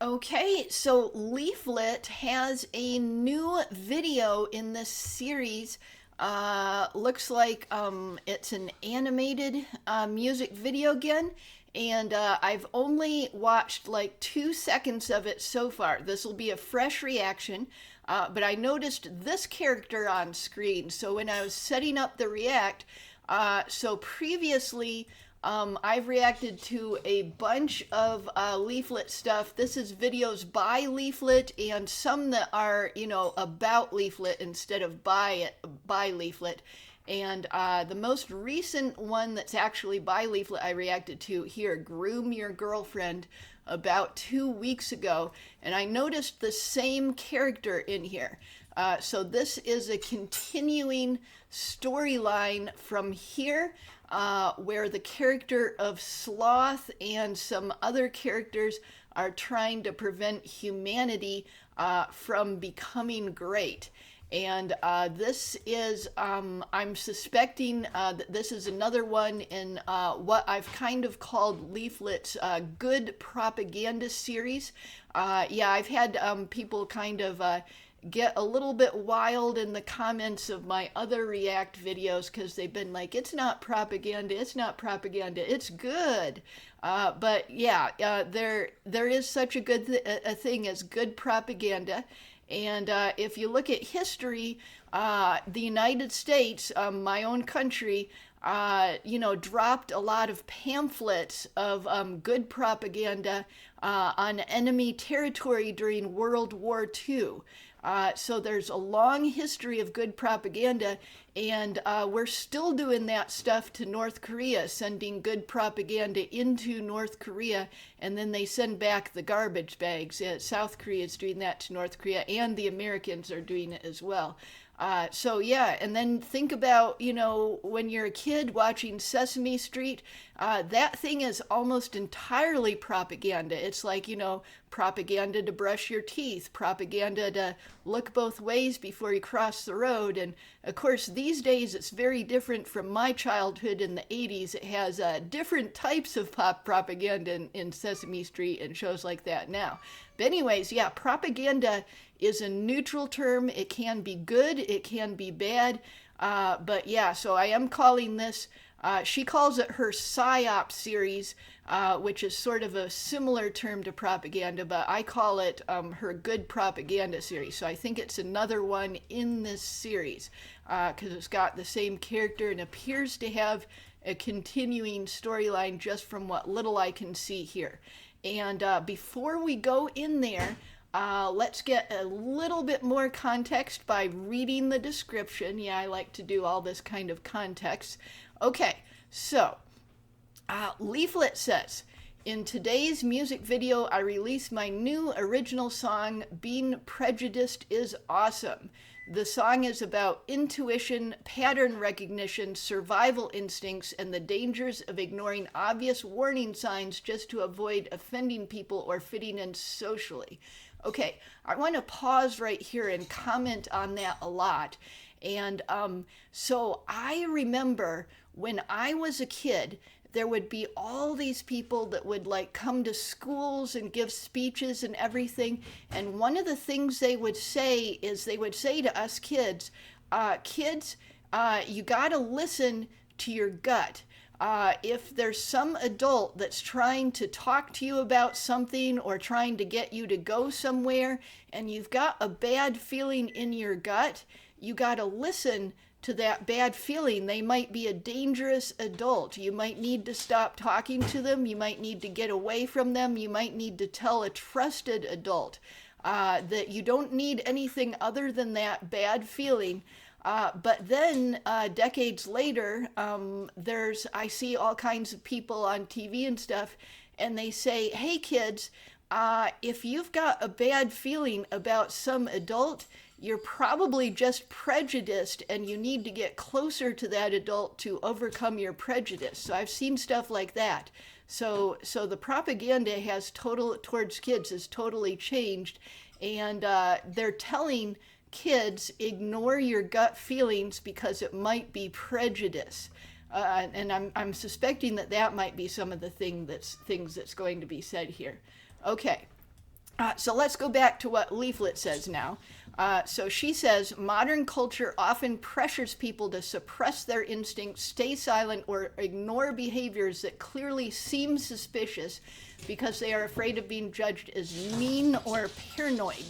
Okay, so Leaflit has a new video in this series. Looks like it's an animated music video again, and I've only watched like 2 seconds of it so far. This will be a fresh reaction, but I noticed this character on screen. So when I was setting up the react, so previously I've reacted to a bunch of Leaflet stuff. This is videos by Leaflet and some that are, about Leaflet instead of by Leaflet. And the most recent one that's actually by Leaflet I reacted to here, Groom Your Girlfriend, about 2 weeks ago. And I noticed the same character in here. So this is a continuing storyline from here, where the character of Sloth and some other characters are trying to prevent humanity from becoming great. And this is, I'm suspecting that this is another one in what I've kind of called Leaflet's good propaganda series. Yeah, I've had people kind of get a little bit wild in the comments of my other React videos because they've been like, it's not propaganda, it's not propaganda, it's good. But yeah, there is such a a thing as good propaganda. And if you look at history, the United States, my own country, dropped a lot of pamphlets of good propaganda on enemy territory during World War II. So there's a long history of good propaganda, and we're still doing that stuff to North Korea, sending good propaganda into North Korea, and then they send back the garbage bags. South Korea is doing that to North Korea, and the Americans are doing it as well. So yeah, and then think about, when you're a kid watching Sesame Street, that thing is almost entirely propaganda. It's like, propaganda to brush your teeth, propaganda to look both ways before you cross the road. And of course, these days it's very different from my childhood in the 80s. It has different types of pop propaganda in Sesame Street and shows like that now. But anyways, yeah, propaganda is a neutral term. It can be good, it can be bad. But yeah, so I am calling this, she calls it her PsyOp series, which is sort of a similar term to propaganda, but I call it her good propaganda series. So I think it's another one in this series because it's got the same character and appears to have a continuing storyline just from what little I can see here. And before we go in there, let's get a little bit more context by reading the description. Yeah, I like to do all this kind of context. Okay, so Leaflet says, in today's music video, I released my new original song, Being Prejudiced is Awesome. The song is about intuition, pattern recognition, survival instincts, and the dangers of ignoring obvious warning signs just to avoid offending people or fitting in socially. Okay, I want to pause right here and comment on that a lot. And so I remember when I was a kid, there would be all these people that would like come to schools and give speeches and everything. And one of the things they would say is they would say to us kids, you got to listen to your gut. If there's some adult that's trying to talk to you about something or trying to get you to go somewhere and you've got a bad feeling in your gut, you got to listen to that bad feeling. They might be a dangerous adult. You might need to stop talking to them. You might need to get away from them. You might need to tell a trusted adult that you don't need anything other than that bad feeling. But then decades later, I see all kinds of people on TV and stuff, and they say, "Hey kids, if you've got a bad feeling about some adult, you're probably just prejudiced, and you need to get closer to that adult to overcome your prejudice." So I've seen stuff like that. So the propaganda towards kids has totally changed, and they're telling kids, ignore your gut feelings because it might be prejudice. And I'm suspecting that might be some of the things that's going to be said here. Okay, So let's go back to what Leaflit says now. So she says modern culture often pressures people to suppress their instincts, stay silent, or ignore behaviors that clearly seem suspicious because they are afraid of being judged as mean or paranoid.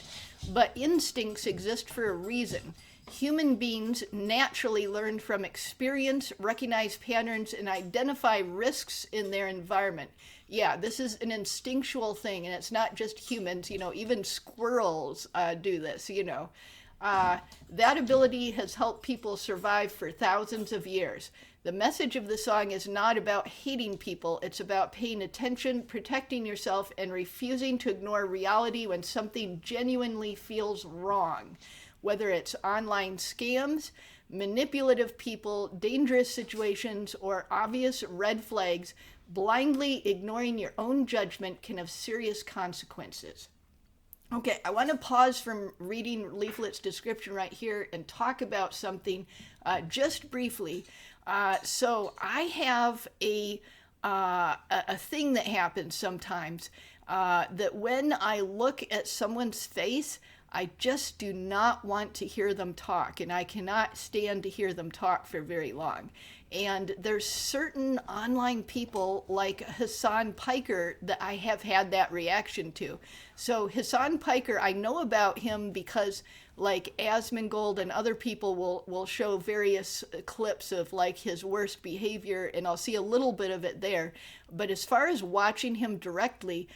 But instincts exist for a reason. Human beings naturally learn from experience, recognize patterns, and identify risks in their environment. Yeah, this is an instinctual thing, and it's not just humans, even squirrels do this, That ability has helped people survive for thousands of years. The message of the song is not about hating people, it's about paying attention, protecting yourself, and refusing to ignore reality when something genuinely feels wrong. Whether it's online scams, manipulative people, dangerous situations, or obvious red flags, blindly ignoring your own judgment can have serious consequences. Okay, I want to pause from reading Leaflet's description right here and talk about something just briefly. So I have a thing that happens sometimes that when I look at someone's face, I just do not want to hear them talk, and I cannot stand to hear them talk for very long. And there's certain online people like Hassan Piker that I have had that reaction to. So Hassan Piker, I know about him because like Asmongold and other people will show various clips of like his worst behavior, and I'll see a little bit of it there. But as far as watching him directly,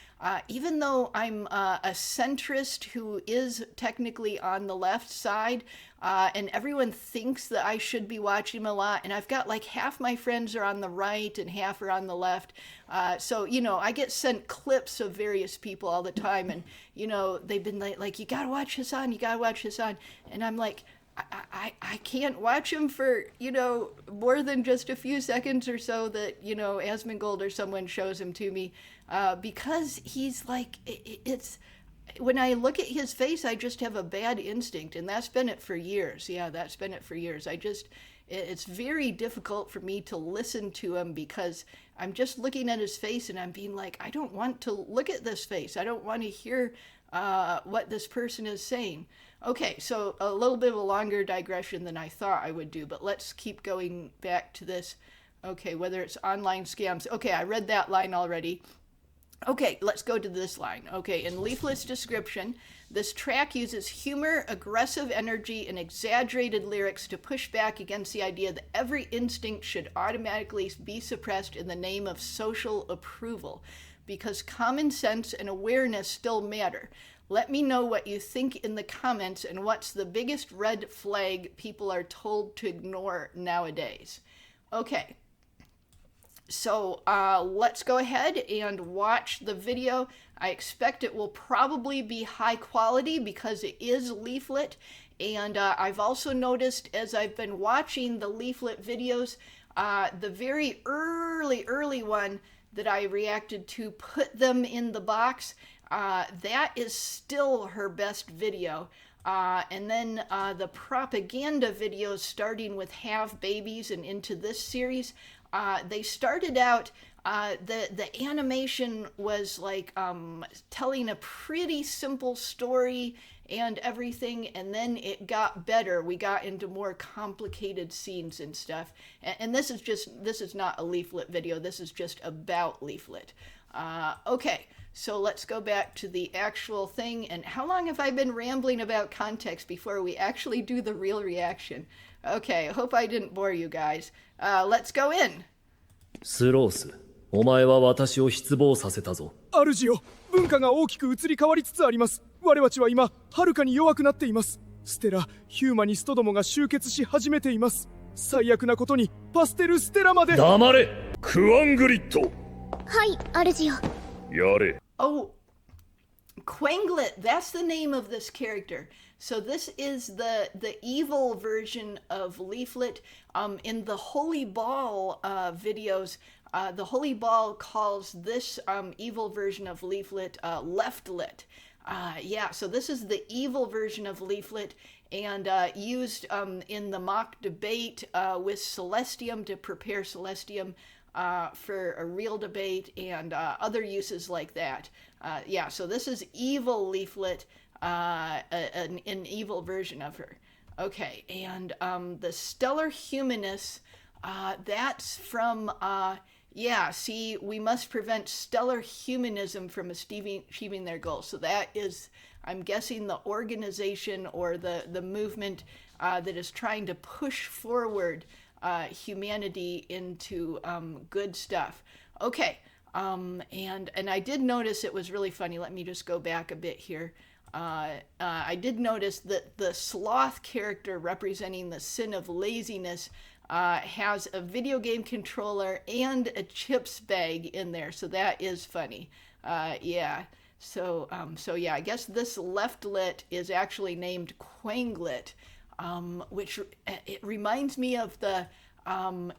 even though I'm a centrist who is technically on the left side, and everyone thinks that I should be watching him a lot, and I've got like half my friends are on the right and half are on the left. So, I get sent clips of various people all the time, and, they've been like, you gotta watch Hassan, you gotta watch Hassan. And I'm like, I can't watch him for, more than just a few seconds or so that, Asmongold or someone shows him to me, because he's like, it's, when I look at his face, I just have a bad instinct, and that's been it for years. Yeah, that's been it for years. It's very difficult for me to listen to him because I'm just looking at his face and I'm being like, I don't want to look at this face. I don't want to hear what this person is saying. Okay, so a little bit of a longer digression than I thought I would do, but let's keep going back to this. Okay, whether it's online scams. Okay, I read that line already. Okay, let's go to this line. Okay, in Leaflet's description, this track uses humor, aggressive energy, and exaggerated lyrics to push back against the idea that every instinct should automatically be suppressed in the name of social approval, because common sense and awareness still matter. Let me know what you think in the comments and what's the biggest red flag people are told to ignore nowadays. Okay. So let's go ahead and watch the video. I expect it will probably be high quality because it is Leaflit. And I've also noticed as I've been watching the Leaflit videos, the very early one that I reacted to, Put Them in the Box, that is still her best video. And then the propaganda videos starting with Have Babies and into this series, they started out, the animation was like telling a pretty simple story and everything, and then it got better. We got into more complicated scenes and stuff. And this is not a Leaflit video, this is just about Leaflit. Okay, so let's go back to the actual thing. And how long have I been rambling about context before we actually do the real reaction? Okay, I hope I didn't bore you guys. Let's go in. スロース、お前は私を失望させたぞ。主よ、文化が大きく移り変わりつつあります。我々は今、はるかに弱くなっています。ステラ、ヒューマニストどもが集結し始めています。最悪なことに、パステルステラまで。黙れ、クワングリッド。はい、主よ。やれ。Oh, Quanglet, that's the name of this character. So this is the evil version of Leaflit. In the Holy Ball videos, the Holy Ball calls this evil version of Leaflit Leftlit. Yeah, so this is the evil version of Leaflit, and used in the mock debate with Celestium to prepare Celestium for a real debate, and other uses like that. Yeah, so this is evil Leaflit, an evil version of her. Okay, and the Stellar Humanist, that's from, yeah, see, we must prevent stellar humanism from achieving their goals. So that is, I'm guessing, the organization or the movement that is trying to push forward humanity into good stuff. Okay, and I did notice it was really funny. Let me just go back a bit here. I did notice that the sloth character representing the sin of laziness has a video game controller and a chips bag in there, so that is funny. Yeah. So yeah, I guess this leftlet is actually named Quanglet, which it reminds me of the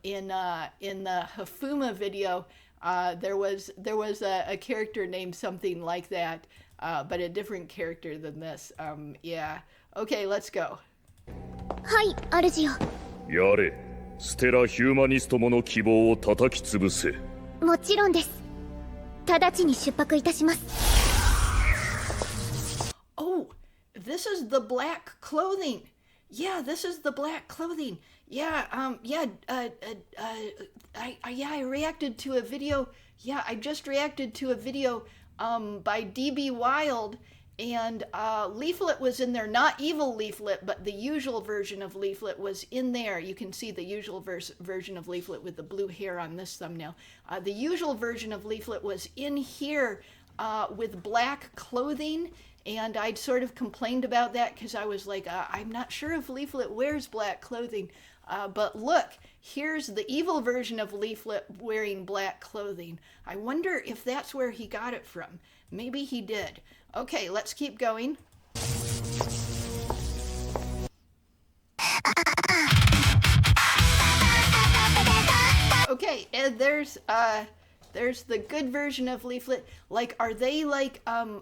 in the Hafuma video. There was a character named something like that, but a different character than this. Yeah. Okay, let's go. はい、主よ。やれ、ステラヒューマニストもの希望を叩き潰せ。もちろんです。直ちに出発いたします。Oh, this is the black clothing. Yeah, this is the black clothing. Yeah, I reacted to a video. Yeah, I just reacted to a video by DB Wild, and Leaflit was in there. Not evil Leaflit, but the usual version of Leaflit was in there. You can see the usual version of Leaflit with the blue hair on this thumbnail. The usual version of Leaflit was in here with black clothing. And I'd sort of complained about that because I was like, I'm not sure if Leaflit wears black clothing. But look, here's the evil version of Leaflit wearing black clothing. I wonder if that's where he got it from. Maybe he did. Okay, let's keep going. Okay, and there's the good version of Leaflit. Like, are they like a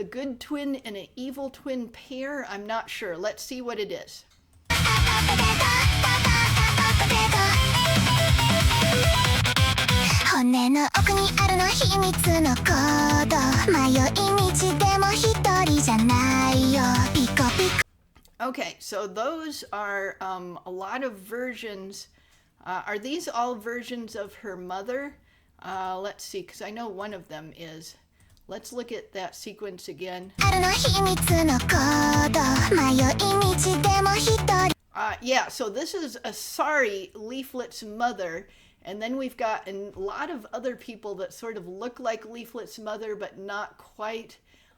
good twin and an evil twin pair? I'm not sure. Let's see what it is. 骨の奥にあるの秘密のコード。迷い道でも一人じゃないよ。ピコピコ。Okay, so those are a lot of versions. Are these all versions of her mother? Let's see, because I know one of them is. Let's look at that sequence again. Yeah, so this is Asari, Leaflit's mother, and then we've got a lot of other people that sort of look like Leaflit's mother, but not quite.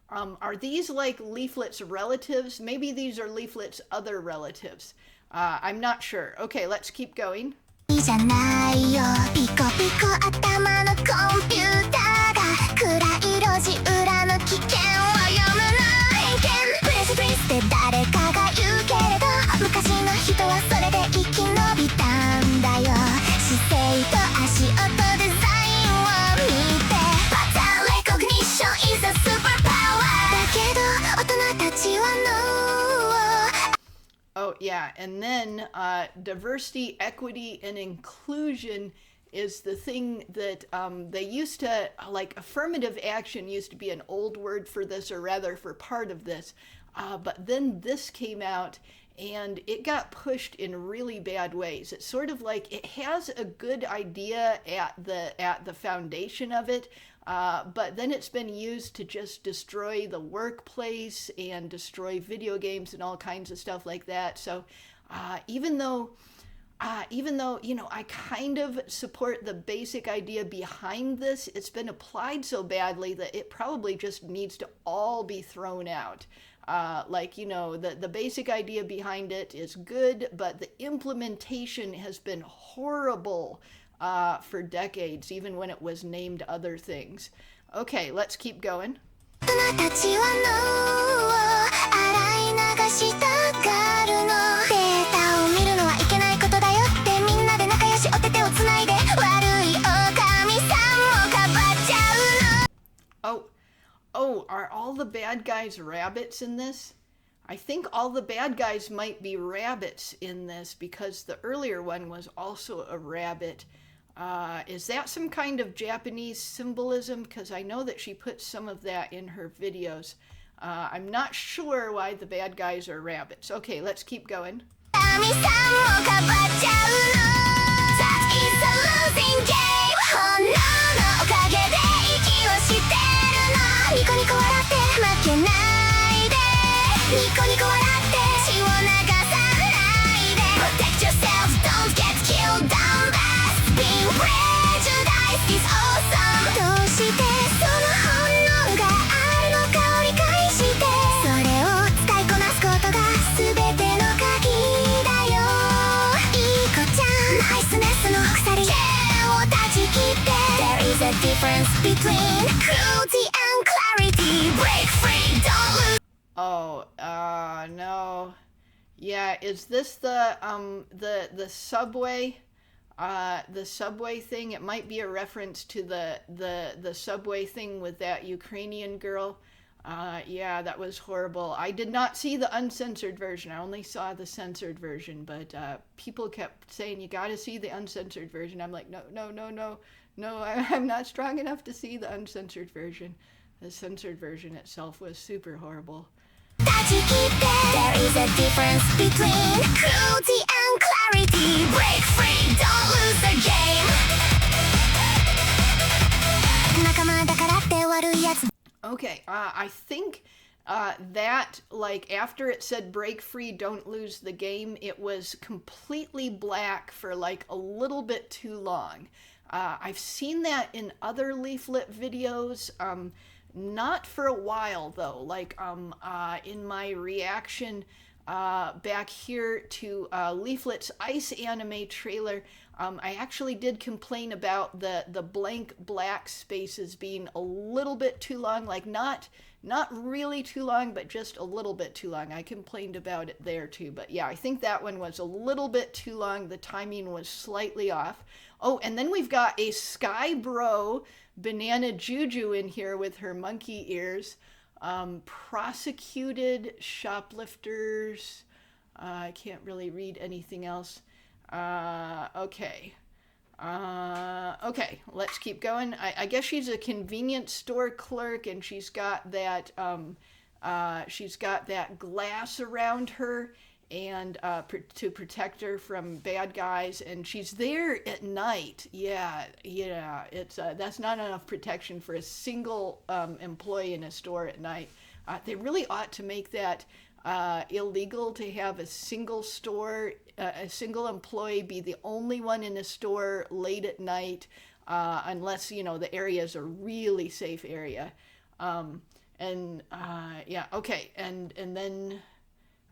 Are these like Leaflit's relatives? Maybe these are Leaflit's other relatives. I'm not sure. Okay, let's keep going. じゃないよピコピコ頭のコンピューターが暗い路地裏の危険を読むな偏見プレスプリスって誰かが言うけれど昔の人はそれで生き延びたんだよ姿勢と足音デザインを見てパターンレコグニッション is a superpower だけど大人たちは Oh, yeah. And then diversity, equity, and inclusion is the thing that they used to, like affirmative action used to be an old word for this, or rather for part of this. But then this came out and it got pushed in really bad ways. It's sort of like it has a good idea at the foundation of it, but then it's been used to just destroy the workplace and destroy video games and all kinds of stuff like that. So even though you know I kind of support the basic idea behind this, it's been applied so badly that it probably just needs to all be thrown out. Like, you know, the basic idea behind it is good, but the implementation has been horrible for decades, even when it was named other things. Okay, let's keep going. Oh, are all the bad guys rabbits in this? I think all the bad guys might be rabbits in this because the earlier one was also a rabbit. Is that some kind of Japanese symbolism? Because I know that she puts some of that in her videos. I'm not sure why the bad guys are rabbits. Okay, let's keep going. 神さんもかばっちゃうの That is a losing game 本能のおかげで息をしてるのニコニコ笑って負けないでニコニコ笑って血を流さないで Protect yourself, don't get killed down fast Being prejudiced is awesome どうしてその本能があるのかを理解してそれを使いこなすことが全ての鍵だよいい子ちゃんナイスネスの鎖剣を断ち切って There is a difference between cruelty and clarity Break free, don't lose Oh, no. Yeah, is this the subway? The subway thing? It might be a reference to the subway thing with that Ukrainian girl. Yeah, that was horrible. I did not see the uncensored version. I only saw the censored version, but people kept saying, you gotta see the uncensored version. I'm like, no, I'm not strong enough to see the uncensored version. The censored version itself was super horrible. 断ち切って There is a difference between cruelty and clarity Break free, don't lose the game 仲間だからって悪いやつ Okay, I think that, like, after it said break free, don't lose the game, it was completely black for, like, a little bit too long. I've seen that in other Leaflit videos, not for a while, though. Like, in my reaction back here to Leaflit's Ice anime trailer, I actually did complain about the blank black spaces being a little bit too long, like not really too long, but just a little bit too long. I complained about it there too, but yeah, I think that one was a little bit too long. The timing was slightly off. Oh, and then we've got a Sky Bro Banana Juju in here with her monkey ears. Prosecuted shoplifters. I can't really read anything else. Okay. Okay, let's keep going. I guess she's a convenience store clerk, and she's got that glass around her, and to protect her from bad guys. And she's there at night. Yeah. It's that's not enough protection for a single employee in a store at night. They really ought to make that illegal to have a single store, a single employee be the only one in a store late at night, unless, the area is a really safe area. Yeah, okay, and then,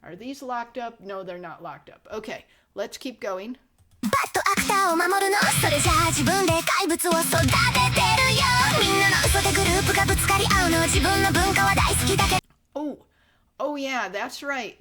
are these locked up? No, they're not locked up. Okay, let's keep going. バッドアクターを守るのそれじゃあ自分で怪物を育ててるよみんなの嘘でグループがぶつかり合うの自分の文化は大好きだけど Oh yeah, that's right.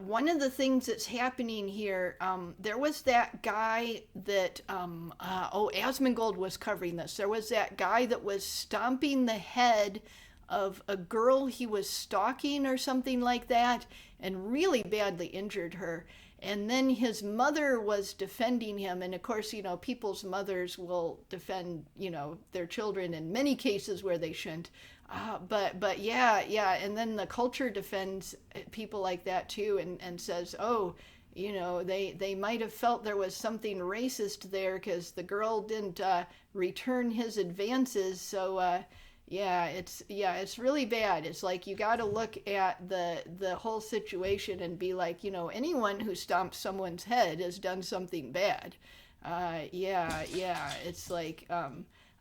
One of the things that's happening here, there was that guy that, Asmongold was covering this. There was that guy that was stomping the head of a girl he was stalking or something like that, and really badly injured her. And then his mother was defending him. And of course, people's mothers will defend, their children in many cases where they shouldn't. But yeah. And then the culture defends people like that too, and says, they might have felt there was something racist there because the girl didn't return his advances. So it's really bad. It's like you got to look at the whole situation and be like, anyone who stomps someone's head has done something bad. It's like,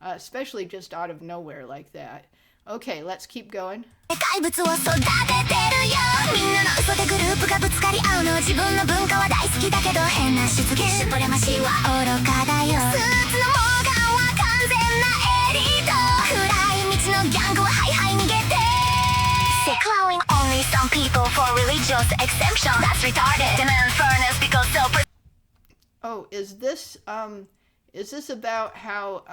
especially just out of nowhere like that. Okay, let's keep going. 怪物を育ててるよみんなの嘘でグループがぶつかり合うの自分の文化は大好きだけど変な出現シュプレマシーは愚かだよスーツのモーガンは完全なエリート暗い道のギャングはハイハイ逃げて Securing only some people for religious exemption That's retarded Demand fairness because so Oh, is this about how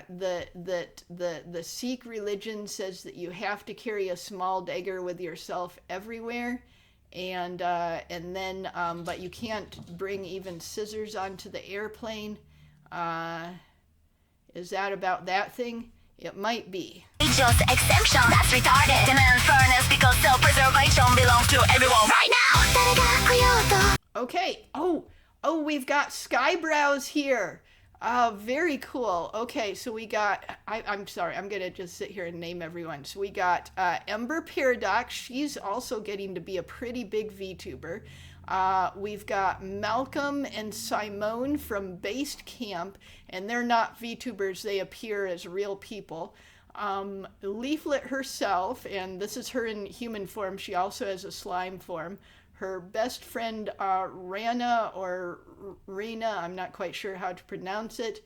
the Sikh religion says that you have to carry a small dagger with yourself everywhere, and then but you can't bring even scissors onto the airplane. Is that about that thing? It might be. Just exemption, that's retarded. Demand fairness because self-preservation belongs to everyone right now. Okay. Oh, we've got Skybrows here. Very cool. Okay, so we got, I'm sorry, I'm gonna just sit here and name everyone. So we got Ember Paradox. She's also getting to be a pretty big VTuber. We've got Malcolm and Simone from Based Camp, and they're not VTubers, they appear as real people. Leaflit herself, and this is her in human form, she also has a slime form. Her best friend, Rana, or Rena, I'm not quite sure how to pronounce it.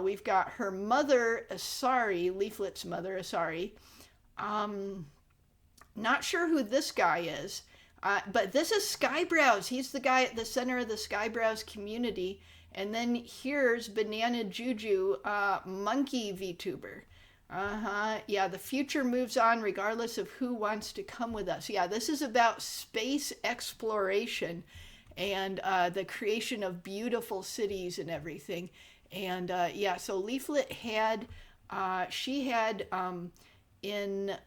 We've got her mother, Asari, Leaflit's mother, Asari. Not sure who this guy is. But this is Skybrows. He's the guy at the center of the Skybrows community. And then here's Banana Juju, monkey VTuber. Yeah, the future moves on regardless of who wants to come with us. Yeah, this is about space exploration and the creation of beautiful cities and everything. And yeah, so Leaflit had, she had, in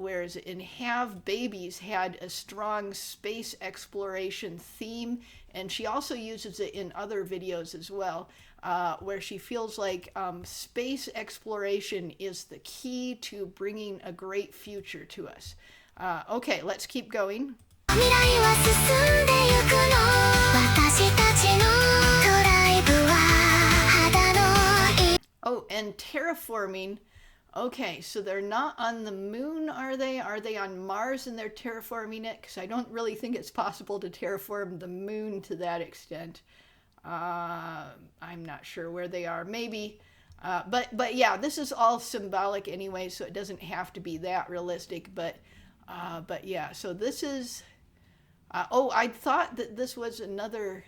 Have Babies had a strong space exploration theme, and she also uses it in other videos as well, where she feels like space exploration is the key to bringing a great future to us. Okay, let's keep going. Oh, and terraforming. Okay, so they're not on the moon, are they? Are they on Mars and they're terraforming it? Because I don't really think it's possible to terraform the moon to that extent. I'm not sure where they are. Maybe. But yeah, this is all symbolic anyway, so it doesn't have to be that realistic. But yeah, so this is... oh, I thought that this was another...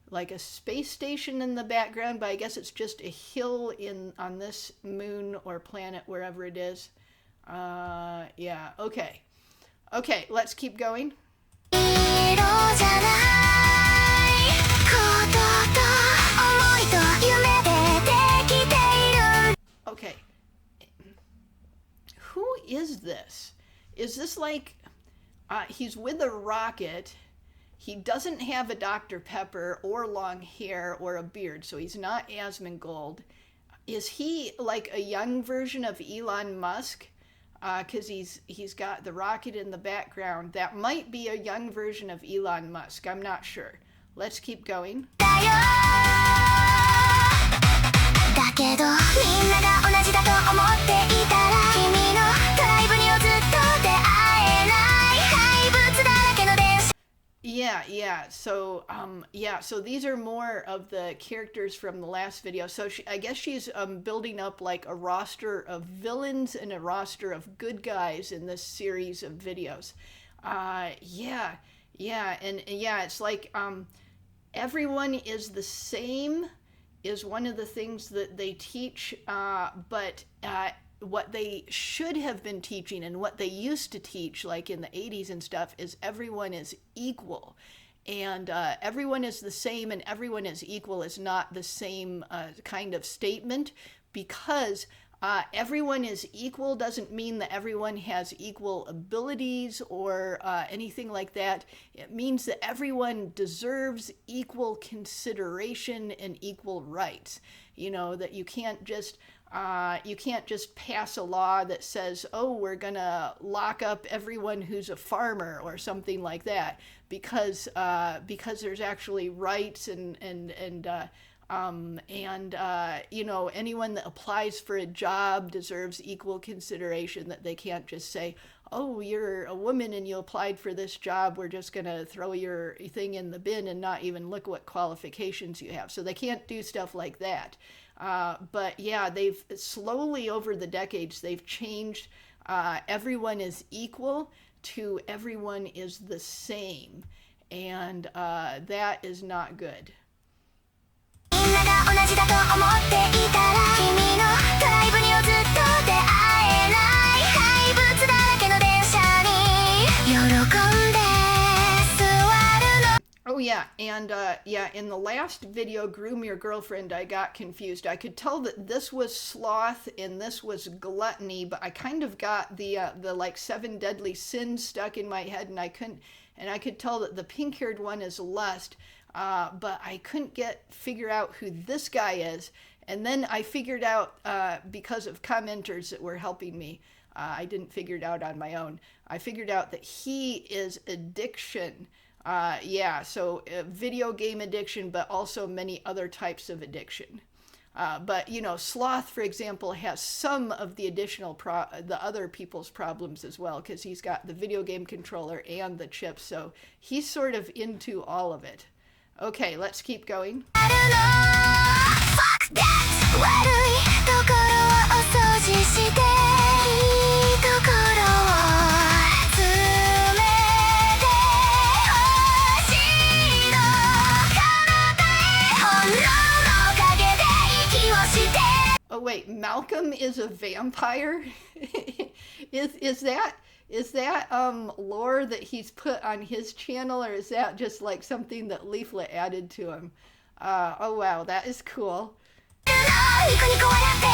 like a space station in the background, but I guess it's just a hill on this moon or planet, wherever it is. Yeah, okay. Okay, let's keep going. Okay. Who is this? Is this like... he's with a rocket... He doesn't have a Dr. Pepper or long hair or a beard, so he's not Asmongold. Is he like a young version of Elon Musk? Because he's got the rocket in the background. That might be a young version of Elon Musk. I'm not sure. Let's keep going. Yeah. So, so these are more of the characters from the last video. So I guess she's building up like a roster of villains and a roster of good guys in this series of videos. Yeah, it's like everyone is the same is one of the things that they teach, but what they should have been teaching and what they used to teach, like in the 80s and stuff, is everyone is equal. And everyone is the same and everyone is equal is not the same kind of statement, because everyone is equal doesn't mean that everyone has equal abilities or anything like that. It means that everyone deserves equal consideration and equal rights. You know, that you can't just pass a law that says, oh, we're gonna lock up everyone who's a farmer or something like that, because there's actually rights and you know, anyone that applies for a job deserves equal consideration. That they can't just say, oh, you're a woman and you applied for this job, we're just gonna throw your thing in the bin and not even look what qualifications you have. So they can't do stuff like that. But yeah, they've slowly over the decades, they've changed everyone is equal to everyone is the same. And that is not good. Yeah, and in the last video, Groom Your Girlfriend, I got confused. I could tell that this was sloth and this was gluttony, but I kind of got the like 7 deadly sins stuck in my head, and I could tell that the pink-haired one is lust, but I couldn't figure out who this guy is. And then I figured out, because of commenters that were helping me, I didn't figure it out on my own. I figured out that he is addiction. So video game addiction, but also many other types of addiction. But, Sloth, for example, has some of the additional, the other people's problems as well, because he's got the video game controller and the chips, so he's sort of into all of it. Okay, let's keep going. Fuck that! 悪いところをお掃除していいところを詰めてほしいの体へ本能のおかげで息をして Oh wait, Malcolm is a vampire? is that lore that he's put on his channel, or is that just like something that Leaflit added to him? Oh wow, that is cool. ニコニコ笑って盗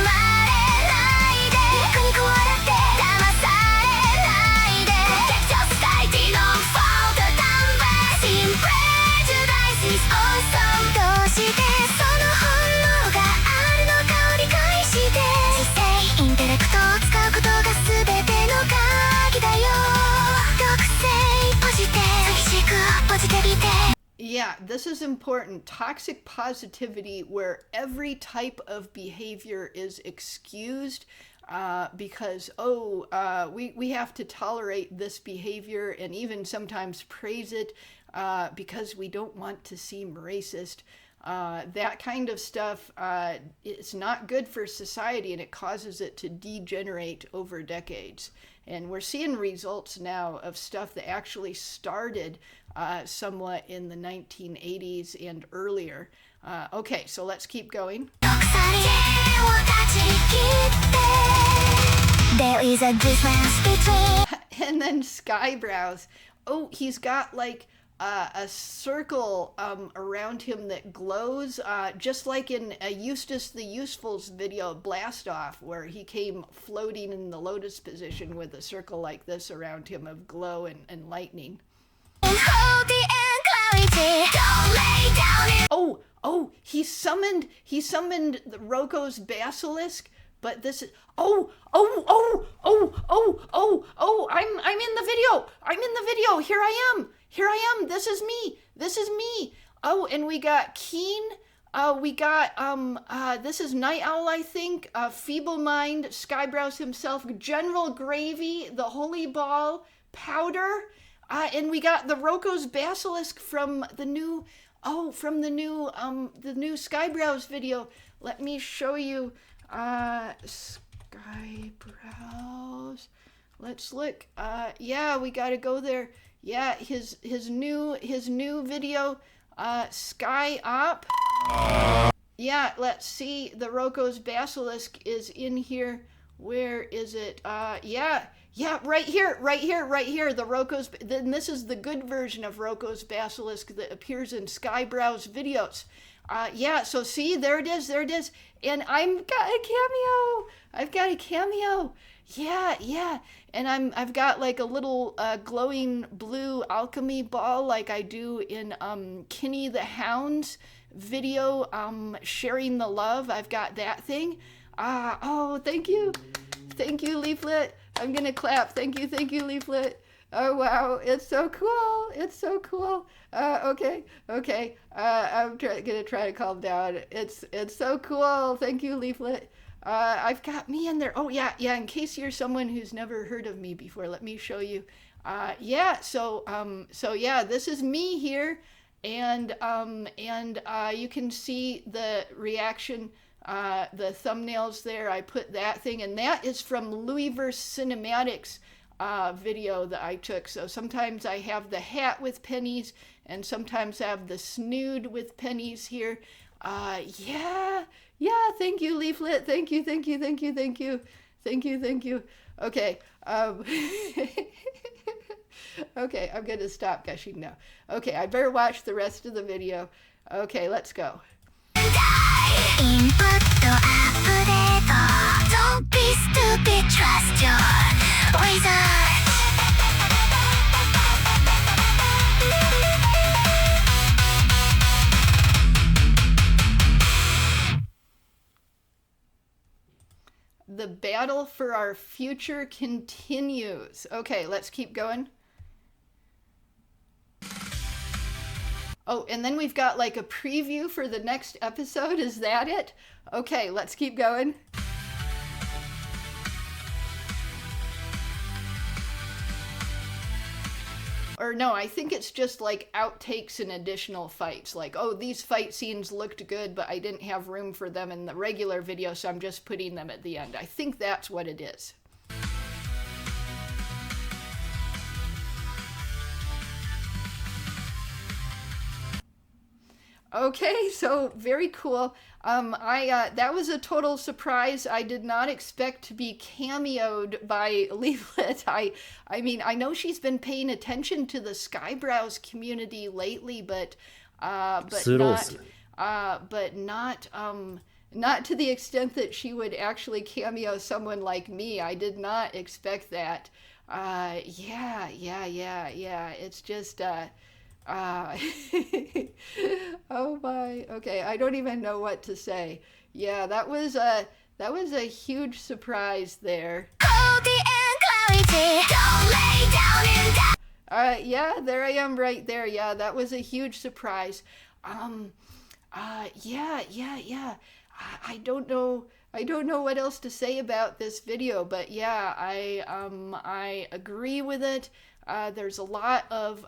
まれないでニコニコ笑って騙されないで Get your society no fault Damn prejudice is awesome どうしてその本能があるのかを理解して知性インテレクトを使うことが全ての鍵だよ毒性ポジティブしくポジティビティ Yeah, this is important. Toxic positivity, where every type of behavior is excused because, we have to tolerate this behavior and even sometimes praise it because we don't want to seem racist. That kind of stuff, it's not good for society, and it causes it to degenerate over decades. And we're seeing results now of stuff that actually started somewhat in the 1980s and earlier. Okay, so let's keep going. There is a difference between And then Skybrows. Oh, he's got like a circle around him that glows, just like in Eustace the Useful's video Blast Off, where he came floating in the lotus position with a circle like this around him of glow and lightning. Oh, he summoned the Roko's basilisk, but this is I'm in the video. Here I am. This is me. Oh, and we got Keen. We got this is Night Owl, I think. Feeble Mind, Skybrows himself, General Gravy, the Holy Ball, Powder, and we got the Roko's basilisk from the new Skybrows video. Let me show you. Skybrows. Let's look. Yeah, we gotta go there. Yeah, his new video, PsyOp. Yeah, let's see. The Roko's basilisk is in here. Where is it? Yeah, right here. The Roko's. Then this is the good version of Roko's basilisk that appears in Skybrows videos. Yeah, so see, there it is. And I've got a cameo. Yeah. And I've got like a little glowing blue alchemy ball like I do in Kinney the Hound's video, Sharing the Love. I've got that thing. Thank you, Leaflit. I'm gonna clap. Thank you, Leaflit. Oh wow, it's so cool. Okay. I'm gonna try to calm down. It's so cool. Thank you, Leaflit. I've got me in there. Oh yeah. In case you're someone who's never heard of me before, let me show you. So this is me here, and you can see the reaction. The thumbnails there. I put that thing, and that is from Louisverse Cinematics video that I took. So sometimes I have the hat with pennies, and sometimes I have the snood with pennies here. Yeah. Thank you, Leaflit. Thank you. Okay. Okay, I'm going to stop gushing now. Okay, I better watch the rest of the video. Okay, let's go. インプットアップデート Don't be stupid, trust your research The battle for our future continues. Okay, let's keep going. Oh, and then we've got like a preview for the next episode. Is that it? Okay, let's keep going. Or no, I think it's just like outtakes and additional fights. Like, oh, these fight scenes looked good, but I didn't have room for them in the regular video, so I'm just putting them at the end. I think that's what it is. Okay, so very cool. That was a total surprise. I did not expect to be cameoed by Leaflit. I mean, I know she's been paying attention to the Skybrows community lately, but not to the extent that she would actually cameo someone like me. I did not expect that. Yeah. It's just. Oh my, okay, I don't even know what to say. Yeah, that was a huge surprise there. Yeah, there I am right there. Yeah, that was a huge surprise. Yeah. I don't know what else to say about this video, but yeah, I agree with it. There's a lot of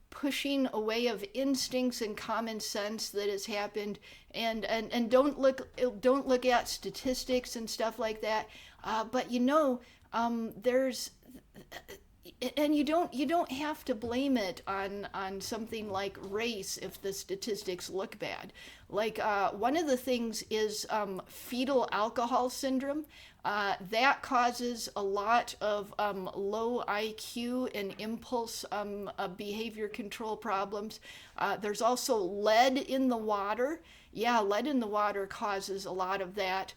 pushing away of instincts and common sense that has happened, and don't look at statistics and stuff like that. But there's, and you don't have to blame it on something like race if the statistics look bad. Like one of the things is fetal alcohol syndrome. That causes a lot of low IQ and impulse behavior control problems. There's also lead in the water. Yeah, lead in the water causes a lot of that.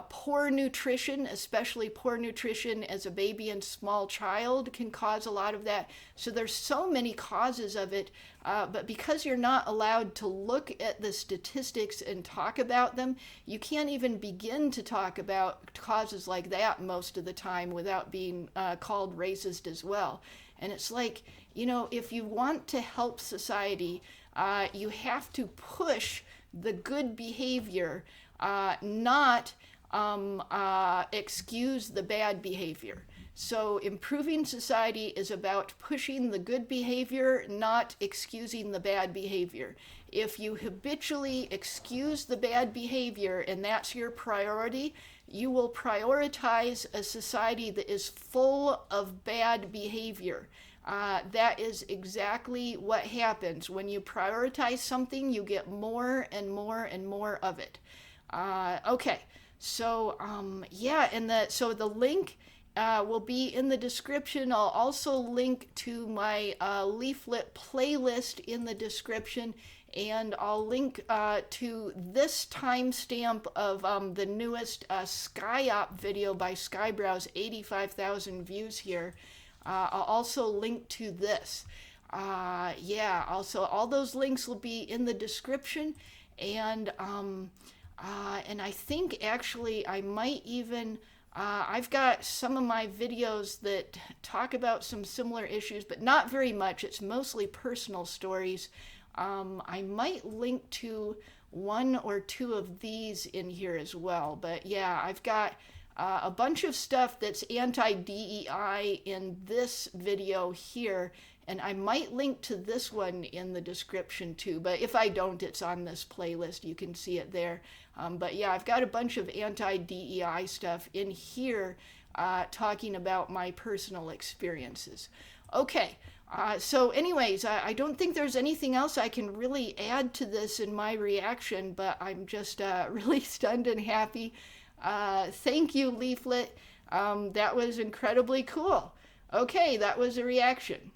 Poor nutrition, especially poor nutrition as a baby and small child, can cause a lot of that. So there's so many causes of it, but because you're not allowed to look at the statistics and talk about them, you can't even begin to talk about causes like that most of the time without being called racist as well. And it's like, if you want to help society, you have to push the good behavior, not excuse the bad behavior. So improving society is about pushing the good behavior, not excusing the bad behavior. If you habitually excuse the bad behavior and that's your priority, you will prioritize a society that is full of bad behavior. That is exactly what happens. When you prioritize something, you get more and more and more of it. Okay, so yeah, and so the link will be in the description. I'll also link to my Leaflit playlist in the description, and I'll link to this timestamp of the newest PsyOp video by Skybrows, 85,000 views here. I'll also link to this. Yeah, also all those links will be in the description, and I think actually I might even I've got some of my videos that talk about some similar issues, but not very much. It's mostly personal stories. I might link to one or two of these in here as well, but yeah, I've got a bunch of stuff that's anti-DEI in this video here, and I might link to this one in the description too, but if I don't, it's on this playlist. You can see it there. But yeah, I've got a bunch of anti-DEI stuff in here talking about my personal experiences. Okay, so anyways, I don't think there's anything else I can really add to this in my reaction, but I'm just really stunned and happy. Thank you, Leaflit. That was incredibly cool. Okay, that was a reaction.